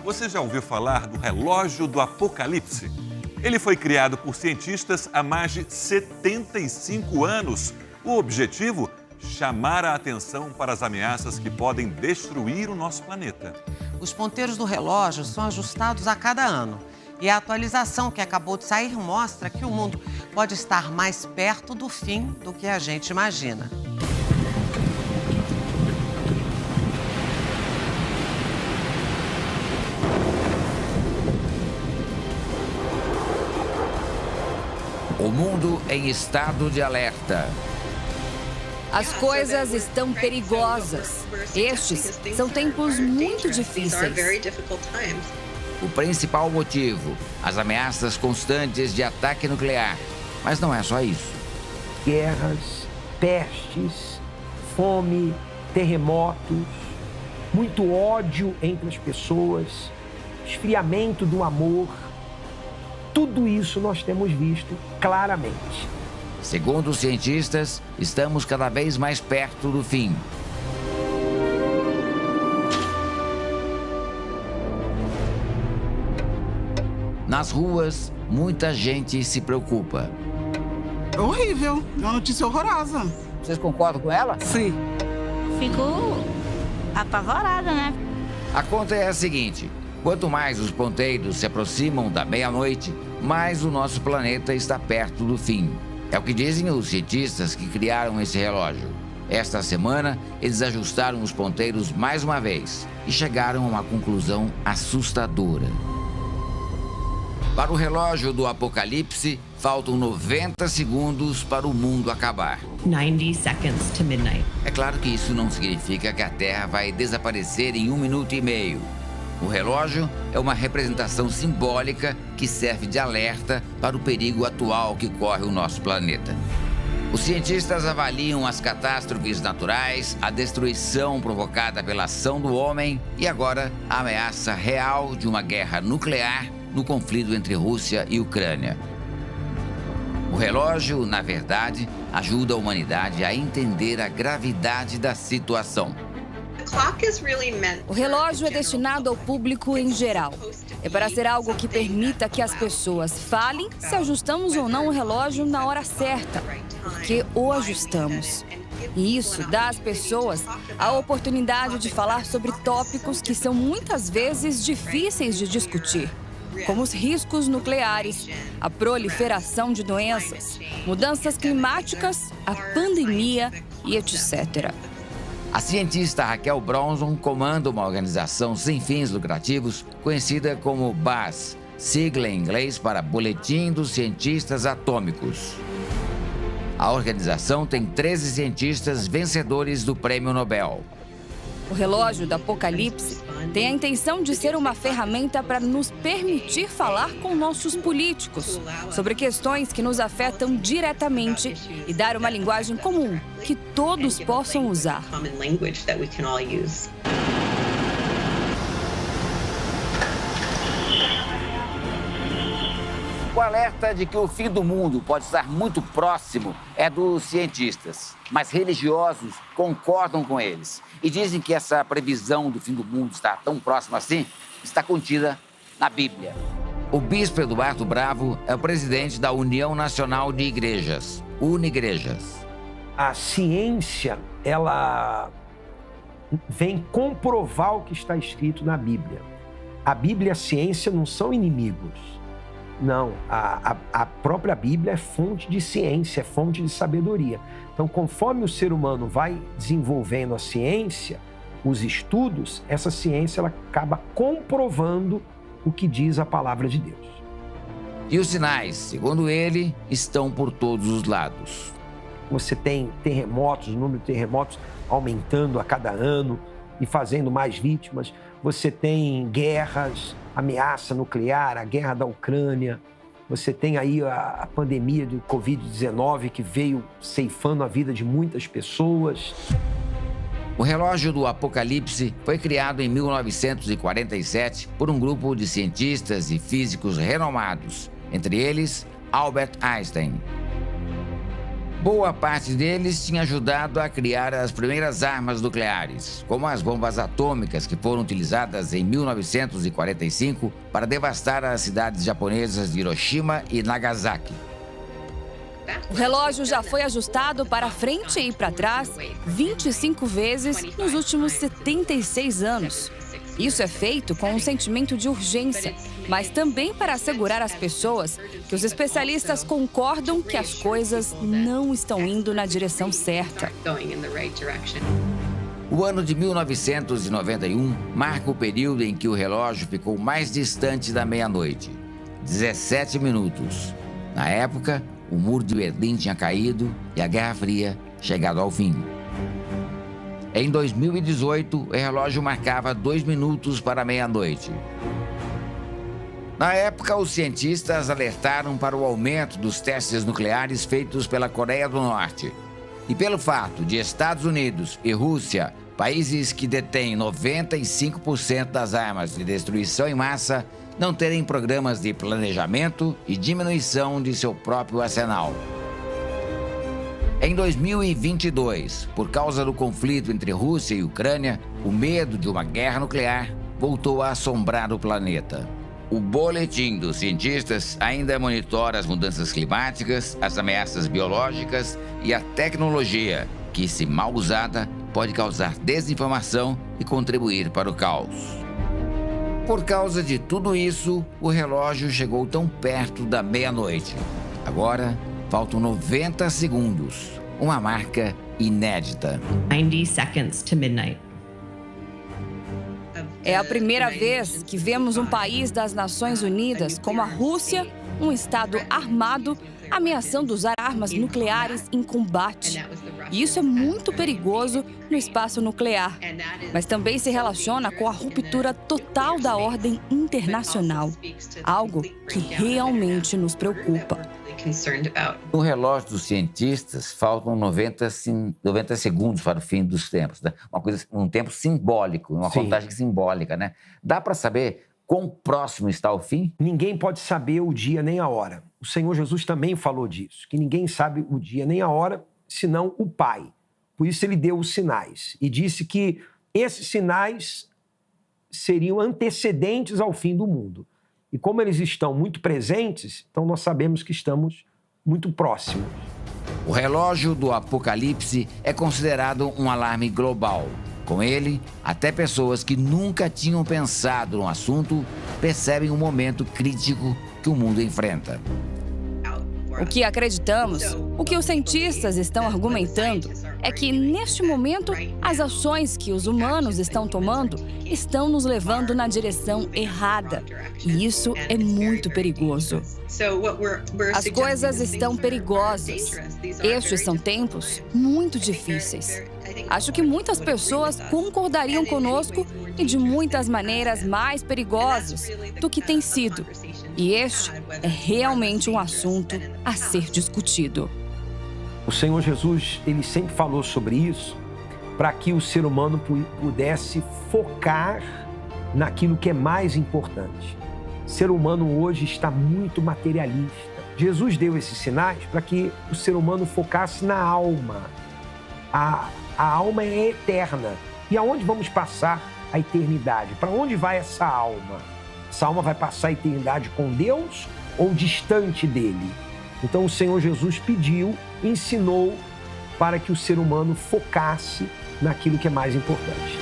Você já ouviu falar do relógio do Apocalipse? Ele foi criado por cientistas há mais de 75 anos. O objetivo? Chamar a atenção para as ameaças que podem destruir o nosso planeta. Os ponteiros do relógio são ajustados a cada ano. E a atualização que acabou de sair mostra que o mundo pode estar mais perto do fim do que a gente imagina. O mundo em estado de alerta. As coisas estão perigosas. Estes são tempos muito difíceis. O principal motivo, as ameaças constantes de ataque nuclear. Mas não é só isso. Guerras, pestes, fome, terremotos, muito ódio entre as pessoas, esfriamento do amor. Tudo isso nós temos visto claramente. Segundo os cientistas, estamos cada vez mais perto do fim. Nas ruas, muita gente se preocupa. É horrível, é uma notícia horrorosa. Vocês concordam com ela? Sim. Fico apavorada, né? A conta é a seguinte: quanto mais os ponteiros se aproximam da meia-noite, mais o nosso planeta está perto do fim. É o que dizem os cientistas que criaram esse relógio. Esta semana, eles ajustaram os ponteiros mais uma vez e chegaram a uma conclusão assustadora. Para o relógio do Apocalipse, faltam 90 segundos para o mundo acabar. 90 seconds to midnight. É claro que isso não significa que a Terra vai desaparecer em 1 minuto e meio. O relógio é uma representação simbólica que serve de alerta para o perigo atual que corre o nosso planeta. Os cientistas avaliam as catástrofes naturais, a destruição provocada pela ação do homem e agora a ameaça real de uma guerra nuclear no conflito entre Rússia e Ucrânia. O relógio, na verdade, ajuda a humanidade a entender a gravidade da situação. O relógio é destinado ao público em geral. É para ser algo que permita que as pessoas falem se ajustamos ou não o relógio na hora certa, porque o ajustamos. E isso dá às pessoas a oportunidade de falar sobre tópicos que são muitas vezes difíceis de discutir, como os riscos nucleares, a proliferação de doenças, mudanças climáticas, a pandemia e etc. A cientista Raquel Bronson comanda uma organização sem fins lucrativos conhecida como BAS, sigla em inglês para Boletim dos Cientistas Atômicos. A organização tem 13 cientistas vencedores do Prêmio Nobel. O relógio do Apocalipse tem a intenção de ser uma ferramenta para nos permitir falar com nossos políticos sobre questões que nos afetam diretamente e dar uma linguagem comum que todos possam usar. O alerta de que o fim do mundo pode estar muito próximo é dos cientistas, mas religiosos concordam com eles e dizem que essa previsão do fim do mundo estar tão próximo assim está contida na Bíblia. O bispo Eduardo Bravo é o presidente da União Nacional de Igrejas, Unigrejas. A ciência, ela vem comprovar o que está escrito na Bíblia. A Bíblia e a ciência não são inimigos. Não, a própria Bíblia é fonte de ciência, é fonte de sabedoria. Então, conforme o ser humano vai desenvolvendo a ciência, os estudos, essa ciência ela acaba comprovando o que diz a palavra de Deus. E os sinais, segundo ele, estão por todos os lados. Você tem terremotos, o número de terremotos aumentando a cada ano e fazendo mais vítimas. Você tem guerras, ameaça nuclear, a guerra da Ucrânia. Você tem aí a pandemia do Covid-19 que veio ceifando a vida de muitas pessoas. O relógio do Apocalipse foi criado em 1947 por um grupo de cientistas e físicos renomados, entre eles Albert Einstein. Boa parte deles tinha ajudado a criar as primeiras armas nucleares, como as bombas atômicas que foram utilizadas em 1945 para devastar as cidades japonesas de Hiroshima e Nagasaki. O relógio já foi ajustado para frente e para trás 25 vezes nos últimos 76 anos. Isso é feito com um sentimento de urgência, mas também para assegurar às pessoas que os especialistas concordam que as coisas não estão indo na direção certa. O ano de 1991 marca o período em que o relógio ficou mais distante da meia-noite, 17 minutos. Na época, o muro de Berlim tinha caído e a Guerra Fria chegado ao fim. Em 2018, o relógio marcava 2 minutos para meia-noite. Na época, os cientistas alertaram para o aumento dos testes nucleares feitos pela Coreia do Norte. E pelo fato de Estados Unidos e Rússia, países que detêm 95% das armas de destruição em massa, não terem programas de planejamento e diminuição de seu próprio arsenal. Em 2022, por causa do conflito entre Rússia e Ucrânia, o medo de uma guerra nuclear voltou a assombrar o planeta. O boletim dos cientistas ainda monitora as mudanças climáticas, as ameaças biológicas e a tecnologia, que, se mal usada, pode causar desinformação e contribuir para o caos. Por causa de tudo isso, o relógio chegou tão perto da meia-noite. Agora, faltam 90 segundos, uma marca inédita. 90 seconds to midnight. É a primeira vez que vemos um país das Nações Unidas, como a Rússia, um estado armado, ameaçando usar armas nucleares em combate. E isso é muito perigoso no espaço nuclear, mas também se relaciona com a ruptura total da ordem internacional, algo que realmente nos preocupa. No relógio dos cientistas, faltam 90 segundos para o fim dos tempos, né? Um tempo simbólico, uma contagem simbólica, né? Dá para saber quão próximo está o fim? Ninguém pode saber o dia nem a hora. O Senhor Jesus também falou disso, que ninguém sabe o dia nem a hora, senão o Pai. Por isso ele deu os sinais e disse que esses sinais seriam antecedentes ao fim do mundo. E como eles estão muito presentes, então nós sabemos que estamos muito próximos. O relógio do Apocalipse é considerado um alarme global. Com ele, até pessoas que nunca tinham pensado no assunto percebem o momento crítico que o mundo enfrenta. O que acreditamos, o que os cientistas estão argumentando, é que, neste momento, as ações que os humanos estão tomando estão nos levando na direção errada. E isso é muito perigoso. As coisas estão perigosas. Estes são tempos muito difíceis. Acho que muitas pessoas concordariam conosco e de muitas maneiras mais perigosas do que tem sido. E este é realmente um assunto a ser discutido. O Senhor Jesus, ele sempre falou sobre isso para que o ser humano pudesse focar naquilo que é mais importante. O ser humano hoje está muito materialista. Jesus deu esses sinais para que o ser humano focasse na alma. A alma é eterna. E aonde vamos passar a eternidade? Para onde vai essa alma? Essa alma vai passar a eternidade com Deus ou distante dele? Então o Senhor Jesus pediu, ensinou para que o ser humano focasse naquilo que é mais importante.